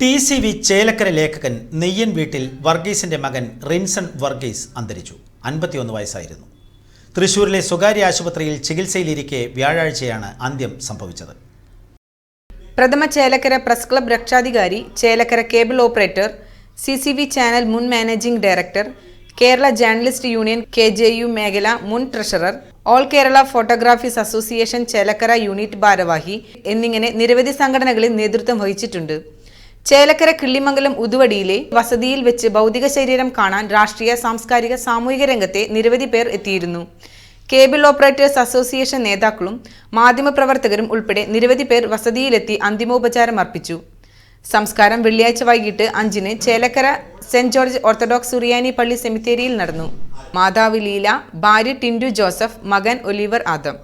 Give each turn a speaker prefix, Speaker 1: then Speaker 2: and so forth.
Speaker 1: TCV Chelakkara ലേഖകൻ നെയ്യൻ വീട്ടിൽ വർഗീസിന്റെ മകൻ റിൻസൺ വർഗീസ് അന്തരിച്ചു. 51 വയസ്സായിരുന്നു. തൃശൂരിലെ സ്വകാര്യ ആശുപത്രിയിൽ ചികിത്സയിലിരിക്കെ വ്യാഴാഴ്ചയാണ് അന്ത്യം സംഭവിച്ചത്.
Speaker 2: പ്രഥമ ചേലക്കര പ്രസ് ക്ലബ് രക്ഷാധികാരി, Chelakkara cable operator, CCV channel മുൻ managing director, Kerala journalist union KJU മേഖല മുൻ treasurer, all Kerala photographers association Chelakkara unit ഭാരവാഹി എന്നിങ്ങനെ നിരവധി സംഘടനകളിൽ നേതൃത്വം വഹിച്ചിട്ടുണ്ട്. ചേലക്കര കിള്ളിമംഗലം ഉതുവടിയിലെ വസതിയിൽ വെച്ച് ഭൗതിക ശരീരം കാണാൻ രാഷ്ട്രീയ, സാംസ്കാരിക, സാമൂഹിക രംഗത്തെ നിരവധി പേർ എത്തിയിരുന്നു. കേബിൾ ഓപ്പറേറ്റേഴ്സ് അസോസിയേഷൻ നേതാക്കളും മാധ്യമപ്രവർത്തകരും ഉൾപ്പെടെ നിരവധി പേർ വസതിയിലെത്തി അന്തിമോപചാരം അർപ്പിച്ചു. സംസ്കാരം വെള്ളിയാഴ്ച വൈകിട്ട് 5-ന് ചേലക്കര സെന്റ് ജോർജ് ഓർത്തഡോക്സ് സുറിയാനി പള്ളി സെമിത്തേരിയിൽ നടന്നു. മാതാവ് ലീല, ഭാര്യ ടിൻഡു ജോസഫ്, മകൻ ഒലിവർ ആദം.